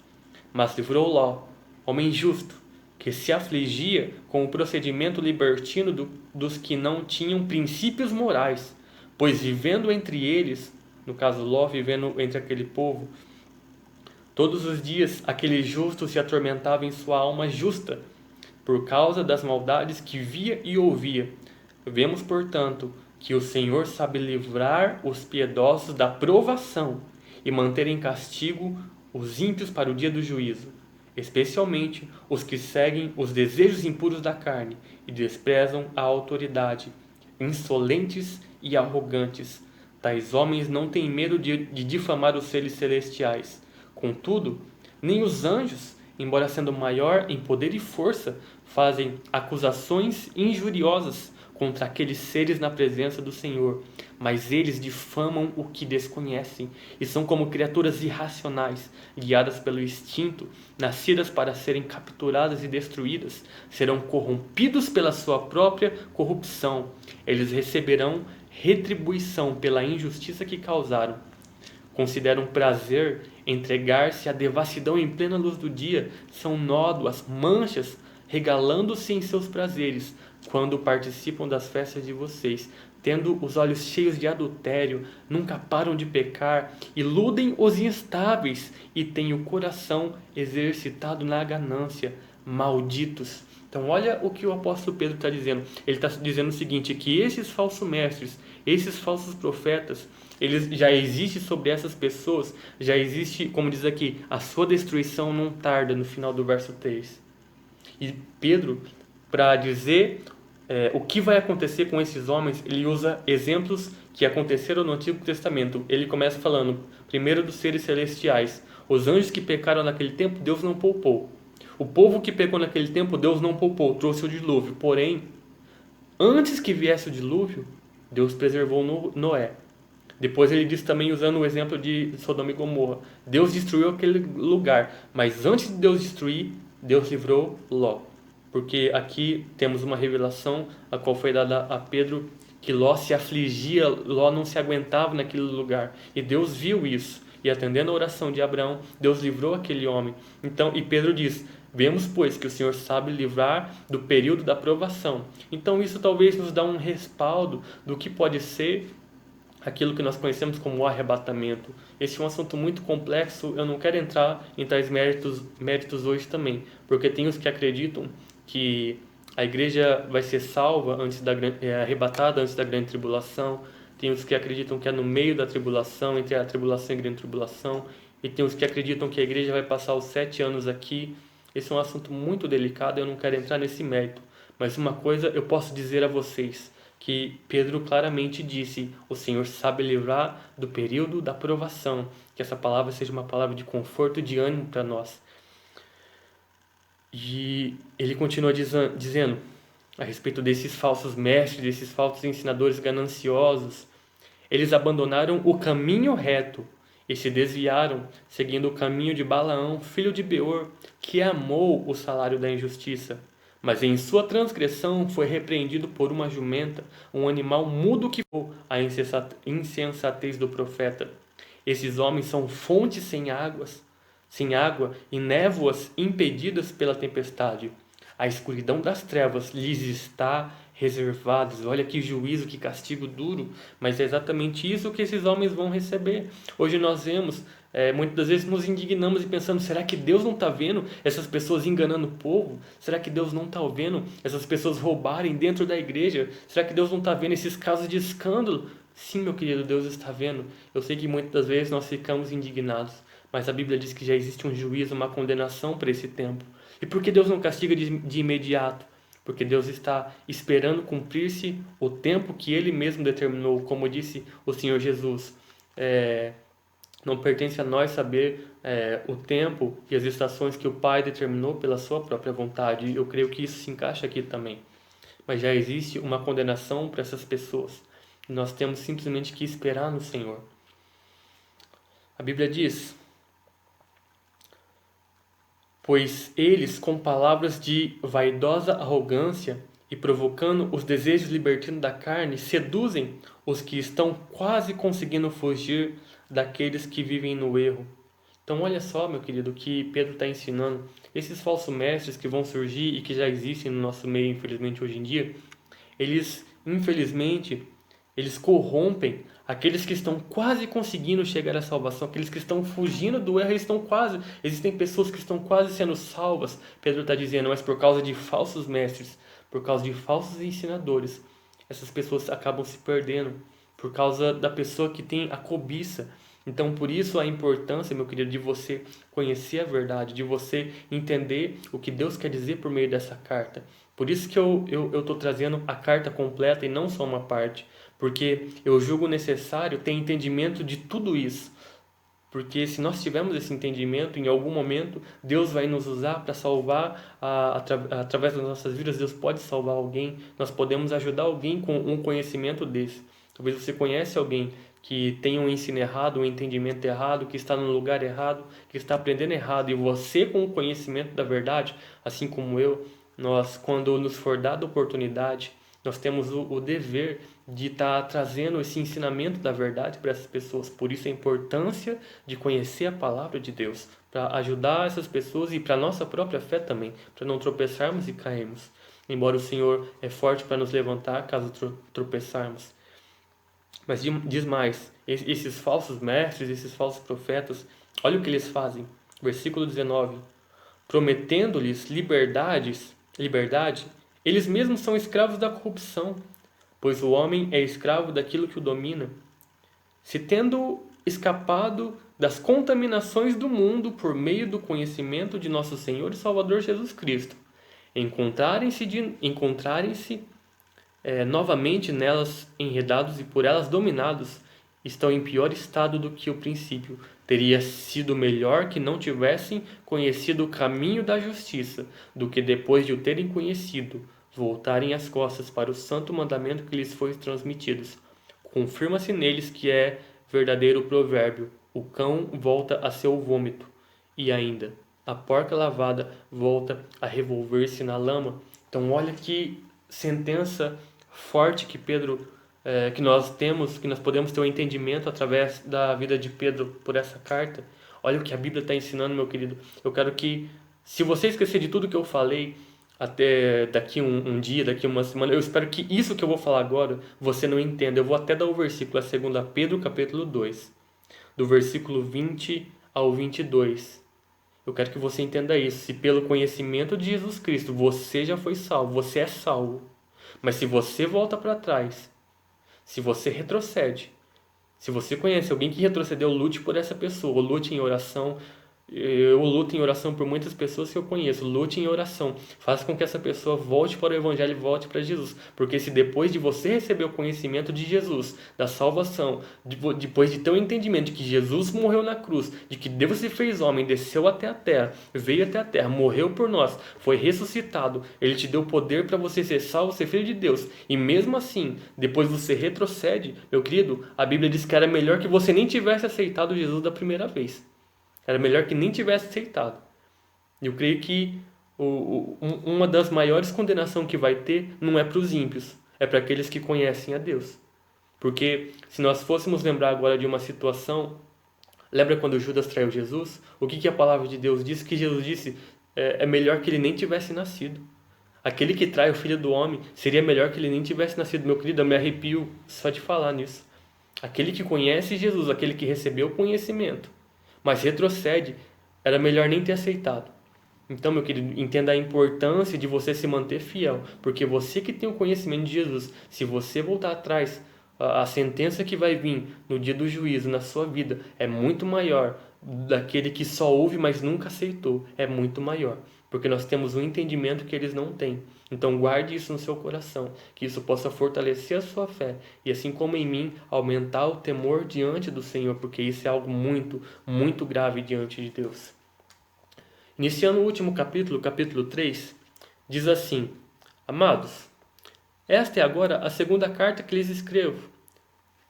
Mas livrou Ló, homem justo, que se afligia com o procedimento libertino dos que não tinham princípios morais, Pois vivendo entre eles, no caso Ló vivendo entre aquele povo, todos os dias aquele justo se atormentava em sua alma justa, por causa das maldades que via e ouvia. Vemos, portanto, que o Senhor sabe livrar os piedosos da provação e manter em castigo os ímpios para o dia do juízo, especialmente os que seguem os desejos impuros da carne e desprezam a autoridade, insolentes e arrogantes. Tais homens não têm medo de difamar os seres celestiais. Contudo, nem os anjos, embora sendo maior em poder e força, fazem acusações injuriosas contra aqueles seres na presença do Senhor, mas eles difamam o que desconhecem e são como criaturas irracionais, guiadas pelo instinto, nascidas para serem capturadas e destruídas, serão corrompidos pela sua própria corrupção. Eles receberão retribuição pela injustiça que causaram. Consideram prazer entregar-se à devassidão em plena luz do dia, são nódoas, manchas, regalando-se em seus prazeres, quando participam das festas de vocês, tendo os olhos cheios de adultério, nunca param de pecar, iludem os instáveis e têm o coração exercitado na ganância, malditos. Então olha o que o apóstolo Pedro está dizendo. Ele está dizendo o seguinte, que esses falsos mestres, esses falsos profetas, eles já existe sobre essas pessoas, já existe, como diz aqui, a sua destruição não tarda, no final do verso 3. E Pedro, para dizer o que vai acontecer com esses homens, ele usa exemplos que aconteceram no Antigo Testamento. Ele começa falando, primeiro, dos seres celestiais. Os anjos que pecaram naquele tempo, Deus não poupou. O povo que pecou naquele tempo, Deus não poupou, trouxe o dilúvio. Porém, antes que viesse o dilúvio, Deus preservou Noé. Depois ele diz também, usando o exemplo de Sodoma e Gomorra, Deus destruiu aquele lugar, mas antes de Deus destruir, Deus livrou Ló. Porque aqui temos uma revelação a qual foi dada a Pedro, que Ló se afligia, Ló não se aguentava naquele lugar. E Deus viu isso, e atendendo a oração de Abraão, Deus livrou aquele homem. Então, e Pedro diz, vemos, pois, que o Senhor sabe livrar do período da provação. Então isso talvez nos dá um respaldo do que pode ser aquilo que nós conhecemos como o arrebatamento. Esse é um assunto muito complexo, eu não quero entrar em tais méritos hoje também, porque tem os que acreditam que a igreja vai ser salva arrebatada antes da grande tribulação, tem os que acreditam que é no meio da tribulação, entre a tribulação e a grande tribulação, e tem os que acreditam que a igreja vai passar os 7 anos aqui. Esse é um assunto muito delicado, eu não quero entrar nesse mérito, mas uma coisa eu posso dizer a vocês, que Pedro claramente disse, o Senhor sabe livrar do período da provação, que essa palavra seja uma palavra de conforto e de ânimo para nós. E ele continua dizendo a respeito desses falsos mestres, desses falsos ensinadores gananciosos, eles abandonaram o caminho reto e se desviaram, seguindo o caminho de Balaão, filho de Beor, que amou o salário da injustiça. Mas em sua transgressão foi repreendido por uma jumenta, um animal mudo que foi a insensatez do profeta. Esses homens são fontes sem água e névoas impedidas pela tempestade. A escuridão das trevas lhes está reservada. Olha que juízo, que castigo duro, mas é exatamente isso que esses homens vão receber. Hoje nós vemos, muitas das vezes nos indignamos e pensamos, será que Deus não está vendo essas pessoas enganando o povo? Será que Deus não está vendo essas pessoas roubarem dentro da igreja? Será que Deus não está vendo esses casos de escândalo? Sim, meu querido, Deus está vendo. Eu sei que muitas das vezes nós ficamos indignados, mas a Bíblia diz que já existe um juízo, uma condenação para esse tempo. E por que Deus não castiga de imediato? Porque Deus está esperando cumprir-se o tempo que Ele mesmo determinou. Como disse o Senhor Jesus, não pertence a nós saber o tempo e as estações que o Pai determinou pela sua própria vontade. Eu creio que isso se encaixa aqui também. Mas já existe uma condenação para essas pessoas. Nós temos simplesmente que esperar no Senhor. A Bíblia diz, pois eles, com palavras de vaidosa arrogância e provocando os desejos libertinos da carne, seduzem os que estão quase conseguindo fugir daqueles que vivem no erro. Então olha só, meu querido, o que Pedro está ensinando. Esses falsos mestres que vão surgir e que já existem no nosso meio, infelizmente, hoje em dia, eles, infelizmente, Eles corrompem aqueles que estão quase conseguindo chegar à salvação, aqueles que estão fugindo do erro, eles estão quase. Existem pessoas que estão quase sendo salvas. Pedro está dizendo, mas por causa de falsos mestres, por causa de falsos ensinadores, essas pessoas acabam se perdendo por causa da pessoa que tem a cobiça. Então, por isso a importância, meu querido, de você conhecer a verdade, de você entender o que Deus quer dizer por meio dessa carta. Por isso que eu estou trazendo a carta completa e não só uma parte, porque eu julgo necessário ter entendimento de tudo isso. Porque se nós tivermos esse entendimento, em algum momento, Deus vai nos usar para salvar, através das nossas vidas, Deus pode salvar alguém, nós podemos ajudar alguém com um conhecimento desse. Talvez você conhece alguém que tem um ensino errado, um entendimento errado, que está no lugar errado, que está aprendendo errado, e você com o conhecimento da verdade, assim como eu, nós, quando nos for dada a oportunidade, nós temos o dever de estar trazendo esse ensinamento da verdade para essas pessoas. Por isso a importância de conhecer a palavra de Deus, para ajudar essas pessoas e para a nossa própria fé também, para não tropeçarmos e cairmos. Embora o Senhor é forte para nos levantar caso tropeçarmos. Mas diz mais, esses falsos mestres, esses falsos profetas, olha o que eles fazem. Versículo 19. Prometendo-lhes liberdade, eles mesmos são escravos da corrupção, pois o homem é escravo daquilo que o domina. Se tendo escapado das contaminações do mundo por meio do conhecimento de nosso Senhor e Salvador Jesus Cristo, encontrarem-se novamente nelas enredados e por elas dominados, estão em pior estado do que o princípio. Teria sido melhor que não tivessem conhecido o caminho da justiça, do que depois de o terem conhecido, voltarem as costas para o santo mandamento que lhes foi transmitido. Confirma-se neles que é verdadeiro o provérbio: o cão volta a seu vômito, e ainda, a porca lavada volta a revolver-se na lama. Então olha que sentença forte que Pedro, que nós temos, que nós podemos ter um entendimento através da vida de Pedro por essa carta. Olha o que a Bíblia está ensinando, meu querido. Eu quero que, se você esquecer de tudo que eu falei, até daqui um dia, daqui uma semana, eu espero que isso que eu vou falar agora, você não entenda. Eu vou até dar o versículo, a 2 Pedro, capítulo 2, do versículo 20 ao 22. Eu quero que você entenda isso. Se pelo conhecimento de Jesus Cristo você já foi salvo, você é salvo. Mas se você volta para trás, se você retrocede, se você conhece alguém que retrocedeu, lute por essa pessoa, lute em oração. Eu luto em oração por muitas pessoas que eu conheço. Lute em oração. Faça com que essa pessoa volte para o Evangelho e volte para Jesus. Porque se depois de você receber o conhecimento de Jesus, da salvação, depois de ter o entendimento de que Jesus morreu na cruz, de que Deus se fez homem, desceu até a terra, veio até a terra, morreu por nós, foi ressuscitado, Ele te deu poder para você ser salvo, ser filho de Deus. E mesmo assim, depois você retrocede, meu querido, a Bíblia diz que era melhor que você nem tivesse aceitado Jesus da primeira vez. Era melhor que nem tivesse aceitado. Eu creio que uma das maiores condenações que vai ter não é para os ímpios, é para aqueles que conhecem a Deus. Porque se nós fôssemos lembrar agora de uma situação, lembra quando Judas traiu Jesus? O que a palavra de Deus diz? Que Jesus disse, é melhor que ele nem tivesse nascido. Aquele que trai o Filho do Homem, seria melhor que ele nem tivesse nascido. Meu querido, eu me arrepio só de falar nisso. Aquele que conhece Jesus, aquele que recebeu o conhecimento, mas retrocede, era melhor nem ter aceitado. Então, meu querido, entenda a importância de você se manter fiel, porque você que tem o conhecimento de Jesus, se você voltar atrás, a sentença que vai vir no dia do juízo na sua vida é muito maior daquele que só ouve, mas nunca aceitou. É muito maior, porque nós temos um entendimento que eles não têm. Então guarde isso no seu coração, que isso possa fortalecer a sua fé e assim como em mim, aumentar o temor diante do Senhor, porque isso é algo muito, muito grave diante de Deus. Iniciando o último capítulo, capítulo 3, diz assim: Amados, esta é agora a segunda carta que lhes escrevo.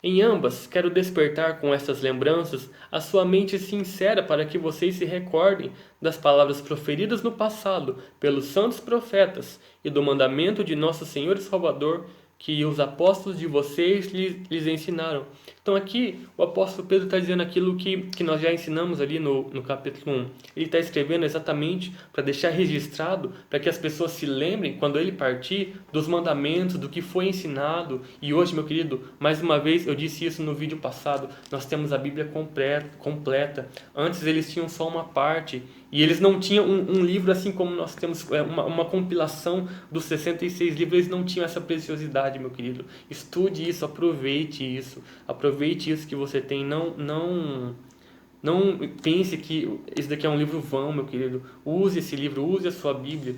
Em ambas, quero despertar com estas lembranças a sua mente sincera para que vocês se recordem das palavras proferidas no passado pelos santos profetas e do mandamento de nosso Senhor e Salvador que os apóstolos de vocês lhes ensinaram, Então aqui o apóstolo Pedro está dizendo aquilo que nós já ensinamos ali no capítulo 1. Ele está escrevendo exatamente para deixar registrado, para que as pessoas se lembrem, quando ele partir, dos mandamentos, do que foi ensinado. E hoje, meu querido, mais uma vez, eu disse isso no vídeo passado, nós temos a Bíblia completa. Antes eles tinham só uma parte, e eles não tinham um livro assim como nós temos, uma compilação dos 66 livros, eles não tinham essa preciosidade, meu querido. Estude isso, aproveite isso que você tem, não pense que esse daqui é um livro vão, meu querido. Use esse livro, use a sua Bíblia.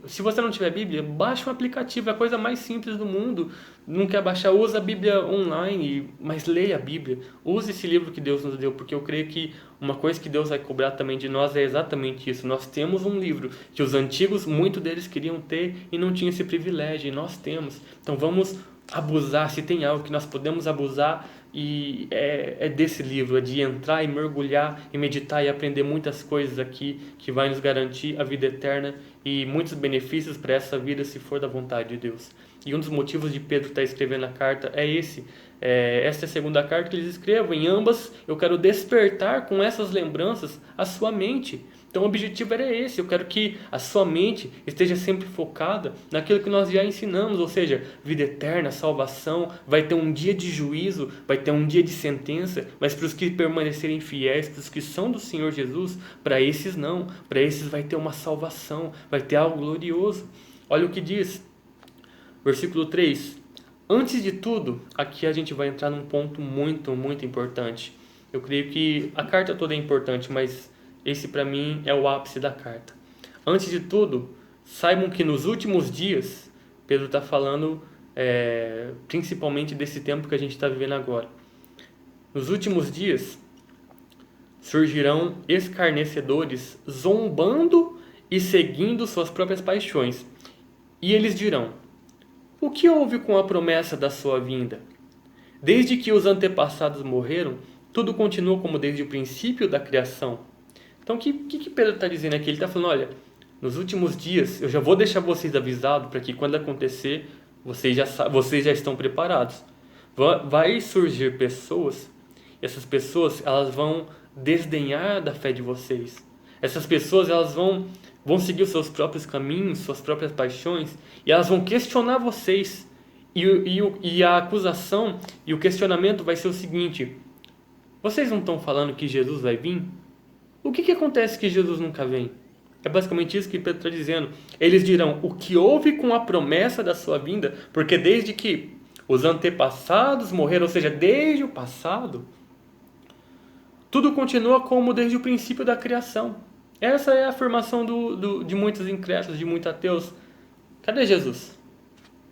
Se você não tiver Bíblia, baixe um aplicativo, é a coisa mais simples do mundo. Não quer baixar, usa a Bíblia online, mas leia a Bíblia. Use esse livro que Deus nos deu, porque eu creio que uma coisa que Deus vai cobrar também de nós é exatamente isso. Nós temos um livro que os antigos, muitos deles queriam ter e não tinham esse privilégio, e nós temos. Então vamos abusar, se tem algo que nós podemos abusar, e é desse livro, é de entrar e mergulhar e meditar e aprender muitas coisas aqui que vai nos garantir a vida eterna e muitos benefícios para essa vida, se for da vontade de Deus. E um dos motivos de Pedro estar escrevendo a carta é esse. Esta é a segunda carta que eles escrevam. Em ambas eu quero despertar com essas lembranças a sua mente. Então o objetivo era esse, eu quero que a sua mente esteja sempre focada naquilo que nós já ensinamos, ou seja, vida eterna, salvação, vai ter um dia de juízo, vai ter um dia de sentença, mas para os que permanecerem fiéis, para os que são do Senhor Jesus, para esses não, para esses vai ter uma salvação, vai ter algo glorioso. Olha o que diz, versículo 3, antes de tudo, aqui a gente vai entrar num ponto muito, muito importante. Eu creio que a carta toda é importante, mas esse para mim é o ápice da carta. Antes de tudo, saibam que nos últimos dias, Pedro está falando principalmente desse tempo que a gente está vivendo agora. Nos últimos dias surgirão escarnecedores zombando e seguindo suas próprias paixões. E eles dirão, o que houve com a promessa da sua vinda? Desde que os antepassados morreram, tudo continua como desde o princípio da criação. Então, o que Pedro está dizendo aqui? Ele está falando, olha, nos últimos dias, eu já vou deixar vocês avisados para que quando acontecer, vocês já estão preparados. Vai surgir pessoas, essas pessoas elas vão desdenhar da fé de vocês. Essas pessoas elas vão seguir os seus próprios caminhos, suas próprias paixões, e elas vão questionar vocês. E a acusação e o questionamento vai ser o seguinte, vocês não estão falando que Jesus vai vir? O que acontece que Jesus nunca vem? É basicamente isso que Pedro está dizendo. Eles dirão, o que houve com a promessa da sua vinda? Porque desde que os antepassados morreram, ou seja, desde o passado, tudo continua como desde o princípio da criação. Essa é a afirmação de muitos incrédulos, de muitos ateus. Cadê Jesus?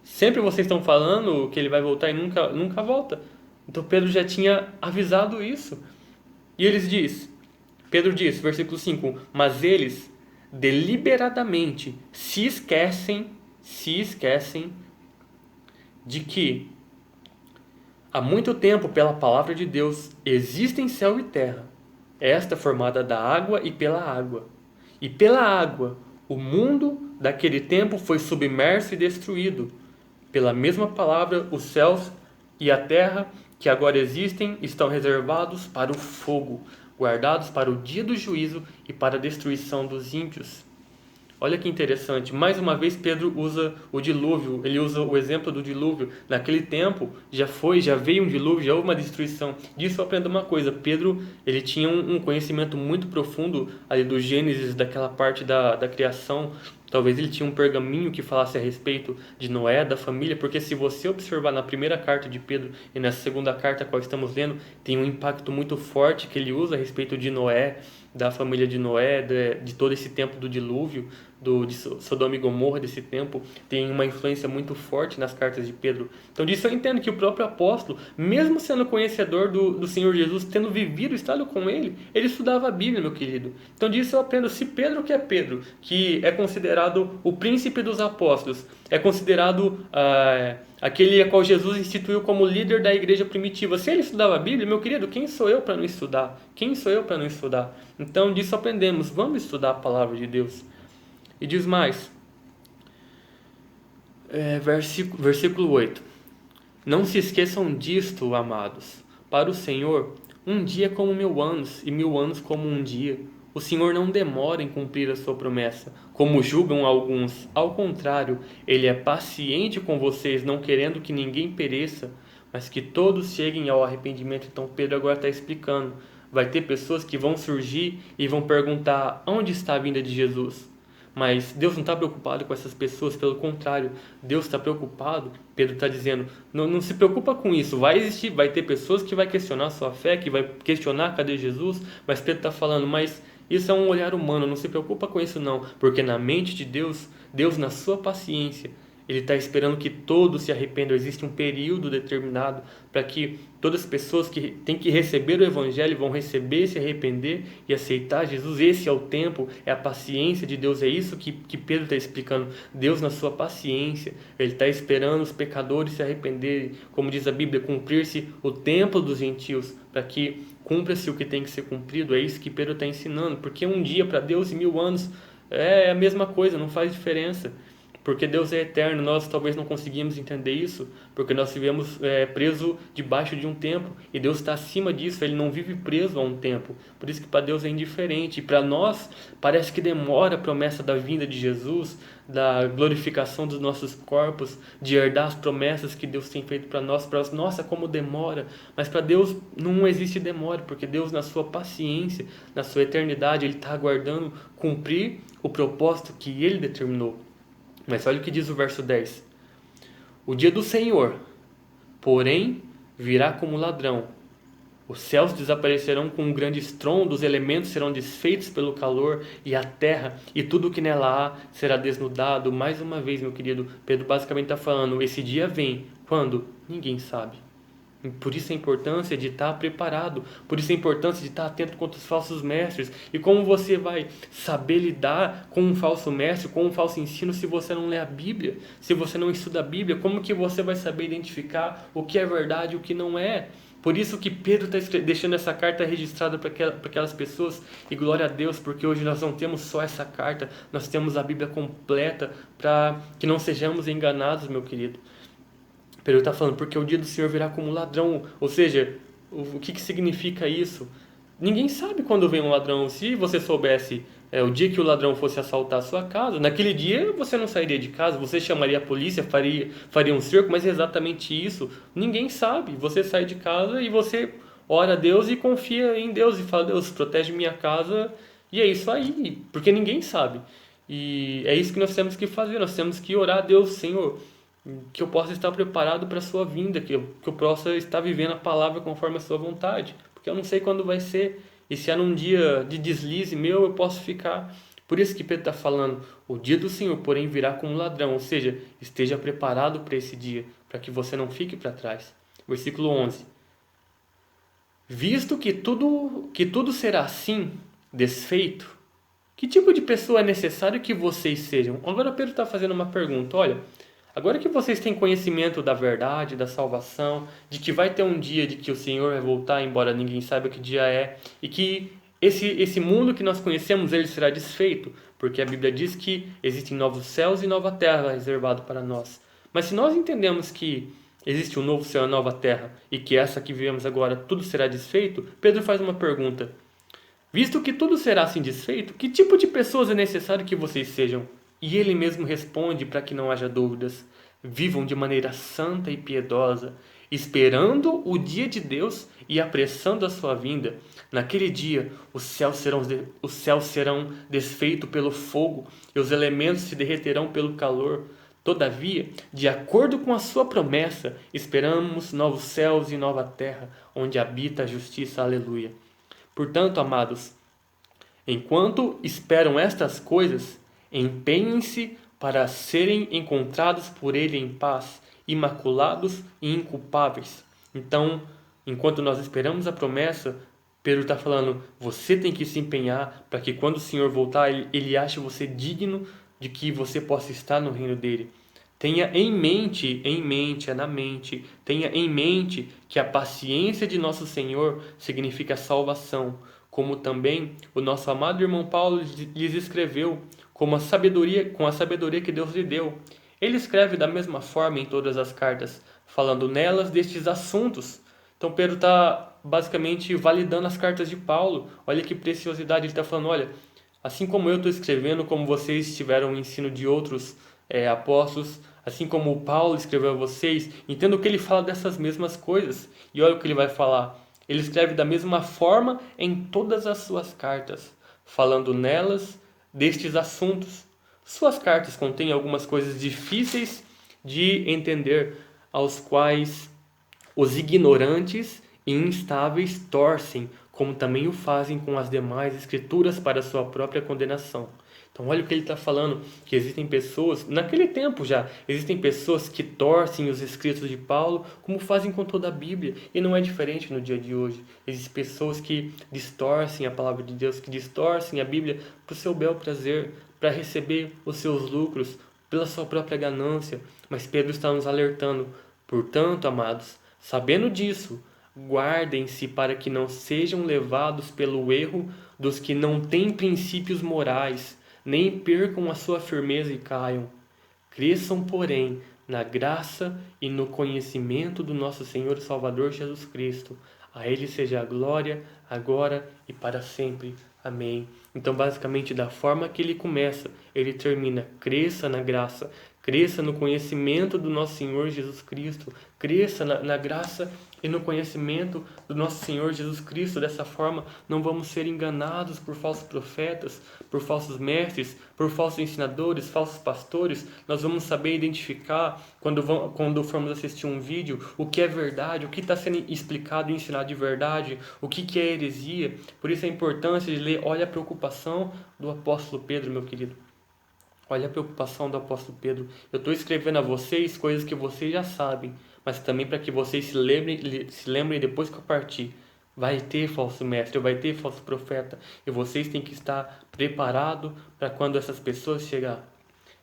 Sempre vocês estão falando que ele vai voltar e nunca volta. Então Pedro já tinha avisado isso. E Pedro diz, versículo 5, mas eles deliberadamente se esquecem de que há muito tempo, pela palavra de Deus, existem céu e terra, esta formada da água e pela água. E pela água, o mundo daquele tempo foi submerso e destruído. Pela mesma palavra, os céus e a terra que agora existem estão reservados para o fogo, guardados para o dia do juízo e para a destruição dos ímpios. Olha que interessante, mais uma vez Pedro usa o dilúvio, ele usa o exemplo do dilúvio. Naquele tempo já veio um dilúvio, já houve uma destruição. Disso eu aprendo uma coisa, Pedro ele tinha um conhecimento muito profundo ali do Gênesis, daquela parte da criação. Talvez ele tinha um pergaminho que falasse a respeito de Noé, da família, porque se você observar na primeira carta de Pedro e na segunda carta a qual estamos lendo, tem um impacto muito forte que ele usa a respeito de Noé, da família de Noé, de todo esse tempo do dilúvio, de Sodoma e Gomorra, desse tempo, tem uma influência muito forte nas cartas de Pedro. Então disso eu entendo que o próprio apóstolo, mesmo sendo conhecedor do Senhor Jesus, tendo vivido, estado com ele estudava a Bíblia, meu querido. Então disso eu aprendo, se Pedro, que é considerado o príncipe dos apóstolos, é considerado aquele a qual Jesus instituiu como líder da igreja primitiva, se ele estudava a Bíblia, meu querido, quem sou eu para não estudar? Quem sou eu para não estudar? Então disso aprendemos, vamos estudar a palavra de Deus. E diz mais, versículo 8. Não se esqueçam disto, amados. Para o Senhor, um dia é como 1000 anos, e 1000 anos como um dia. O Senhor não demora em cumprir a sua promessa, como julgam alguns. Ao contrário, Ele é paciente com vocês, não querendo que ninguém pereça, mas que todos cheguem ao arrependimento. Então Pedro agora está explicando. Vai ter pessoas que vão surgir e vão perguntar: onde está a vinda de Jesus? Mas Deus não está preocupado com essas pessoas, pelo contrário, Deus está preocupado. Pedro está dizendo: não se preocupa com isso, vai existir, vai ter pessoas que vai questionar a sua fé, que vai questionar cadê Jesus, mas Pedro está falando: mas isso é um olhar humano, não se preocupa com isso não, porque na mente de Deus, Deus na sua paciência, Ele está esperando que todos se arrependam. Existe um período determinado para que todas as pessoas que têm que receber o Evangelho vão receber, se arrepender e aceitar Jesus. Esse é o tempo, é a paciência de Deus. É isso que Pedro está explicando. Deus na sua paciência, Ele está esperando os pecadores se arrependerem. Como diz a Bíblia, cumprir-se o tempo dos gentios, para que cumpra-se o que tem que ser cumprido. É isso que Pedro está ensinando. Porque um dia para Deus e 1000 anos é a mesma coisa, não faz diferença. Porque Deus é eterno, nós talvez não conseguimos entender isso, porque nós vivemos preso debaixo de um tempo, e Deus está acima disso, Ele não vive preso a um tempo. Por isso que para Deus é indiferente, e para nós parece que demora a promessa da vinda de Jesus, da glorificação dos nossos corpos, de herdar as promessas que Deus tem feito para nós. Nossa, como demora, mas para Deus não existe demora, porque Deus na sua paciência, na sua eternidade, Ele está aguardando cumprir o propósito que Ele determinou. Mas olha o que diz o verso 10. O dia do Senhor, porém, virá como ladrão. Os céus desaparecerão com um grande estrondo, os elementos serão desfeitos pelo calor, e a terra e tudo o que nela há será desnudado. Mais uma vez, meu querido, Pedro basicamente está falando, esse dia vem. Quando? Ninguém sabe. Por isso a importância de estar preparado, por isso a importância de estar atento contra os falsos mestres. E como você vai saber lidar com um falso mestre, com um falso ensino, se você não lê a Bíblia, se você não estuda a Bíblia? Como que você vai saber identificar o que é verdade e o que não é? Por isso que Pedro está deixando essa carta registrada para aquelas pessoas, e glória a Deus, porque hoje nós não temos só essa carta, nós temos a Bíblia completa, para que não sejamos enganados, meu querido. Pedro está falando, porque o dia do Senhor virá como ladrão. Ou seja, o que significa isso? Ninguém sabe quando vem um ladrão. Se você soubesse o dia que o ladrão fosse assaltar a sua casa, naquele dia você não sairia de casa, você chamaria a polícia, faria um cerco, mas é exatamente isso. Ninguém sabe. Você sai de casa e você ora a Deus e confia em Deus e fala: Deus, protege minha casa, e é isso aí, porque ninguém sabe. E é isso que nós temos que fazer, nós temos que orar a Deus: Senhor, que eu possa estar preparado para a sua vinda, que eu possa estar vivendo a palavra conforme a sua vontade, porque eu não sei quando vai ser, e se é num dia de deslize meu, eu posso ficar. Por isso que Pedro está falando, o dia do Senhor, porém, virá como ladrão, ou seja, esteja preparado para esse dia, para que você não fique para trás. Versículo 11. Visto que tudo será assim, desfeito, que tipo de pessoa é necessário que vocês sejam? Agora Pedro está fazendo uma pergunta, olha, agora que vocês têm conhecimento da verdade, da salvação, de que vai ter um dia de que o Senhor vai voltar, embora ninguém saiba que dia é, e que esse mundo que nós conhecemos, ele será desfeito, porque a Bíblia diz que existem novos céus e nova terra reservado para nós. Mas se nós entendemos que existe um novo céu e nova terra, e que essa que vivemos agora, tudo será desfeito, Pedro faz uma pergunta. Visto que tudo será assim desfeito, que tipo de pessoas é necessário que vocês sejam? E ele mesmo responde para que não haja dúvidas. Vivam de maneira santa e piedosa, esperando o dia de Deus e apressando a sua vinda. Naquele dia, os céus serão desfeitos pelo fogo e os elementos se derreterão pelo calor. Todavia, de acordo com a sua promessa, esperamos novos céus e nova terra, onde habita a justiça. Aleluia. Portanto, amados, enquanto esperam estas coisas, empenhem-se para serem encontrados por Ele em paz, imaculados e inculpáveis. Então, enquanto nós esperamos a promessa, Pedro está falando, você tem que se empenhar para que quando o Senhor voltar, Ele ache você digno de que você possa estar no reino dele. Tenha em mente, tenha em mente que a paciência de nosso Senhor significa salvação, como também o nosso amado irmão Paulo lhes escreveu, com a sabedoria que Deus lhe deu. Ele escreve da mesma forma em todas as cartas, falando nelas destes assuntos. Então Pedro está basicamente validando as cartas de Paulo. Olha que preciosidade, ele está falando, olha, assim como eu estou escrevendo, como vocês tiveram o ensino de outros apóstolos, assim como o Paulo escreveu a vocês, entenda que ele fala dessas mesmas coisas. E olha o que ele vai falar. Ele escreve da mesma forma em todas as suas cartas, falando nelas destes assuntos. Suas cartas contêm algumas coisas difíceis de entender, aos quais os ignorantes e instáveis torcem, como também o fazem com as demais escrituras para sua própria condenação. Então olha o que ele está falando, que existem pessoas, naquele tempo já, existem pessoas que torcem os escritos de Paulo, como fazem com toda a Bíblia, e não é diferente no dia de hoje. Existem pessoas que distorcem a palavra de Deus, que distorcem a Bíblia para o seu bel prazer, para receber os seus lucros, pela sua própria ganância. Mas Pedro está nos alertando, portanto, amados, sabendo disso, guardem-se para que não sejam levados pelo erro dos que não têm princípios morais, nem percam a sua firmeza e caiam. Cresçam, porém, na graça e no conhecimento do nosso Senhor e Salvador Jesus Cristo. A Ele seja a glória, agora e para sempre. Amém. Então, basicamente, da forma que ele começa, ele termina. Cresça na graça, cresça no conhecimento do nosso Senhor Jesus Cristo, cresça na graça e no conhecimento do nosso Senhor Jesus Cristo. Dessa forma, não vamos ser enganados por falsos profetas, por falsos mestres, por falsos ensinadores, falsos pastores. Nós vamos saber identificar, quando formos assistir um vídeo, o que é verdade, o que está sendo explicado e ensinado de verdade, o que é heresia. Por isso a importância de ler. Olha a preocupação do apóstolo Pedro, meu querido. Olha a preocupação do apóstolo Pedro. Eu estou escrevendo a vocês coisas que vocês já sabem, mas também para que vocês se lembrem depois que eu partir. Vai ter falso mestre, vai ter falso profeta, e vocês têm que estar preparados para quando essas pessoas chegar.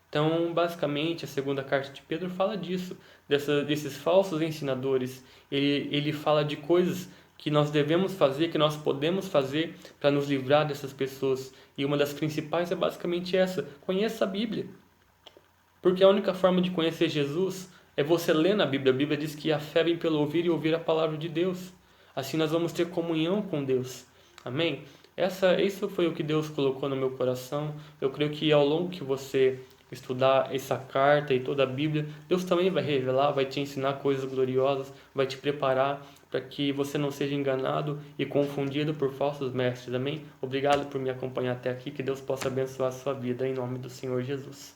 Então, basicamente, a segunda carta de Pedro fala disso, desses falsos ensinadores. Ele fala de coisas que nós devemos fazer, que nós podemos fazer para nos livrar dessas pessoas. E uma das principais é basicamente essa: conheça a Bíblia. Porque a única forma de conhecer Jesus é você ler na Bíblia. A Bíblia diz que a fé vem pelo ouvir e ouvir a palavra de Deus. Assim nós vamos ter comunhão com Deus. Amém? Isso foi o que Deus colocou no meu coração. Eu creio que ao longo que você estudar essa carta e toda a Bíblia, Deus também vai revelar, vai te ensinar coisas gloriosas, vai te preparar para que você não seja enganado e confundido por falsos mestres. Amém? Obrigado por me acompanhar até aqui. Que Deus possa abençoar a sua vida em nome do Senhor Jesus.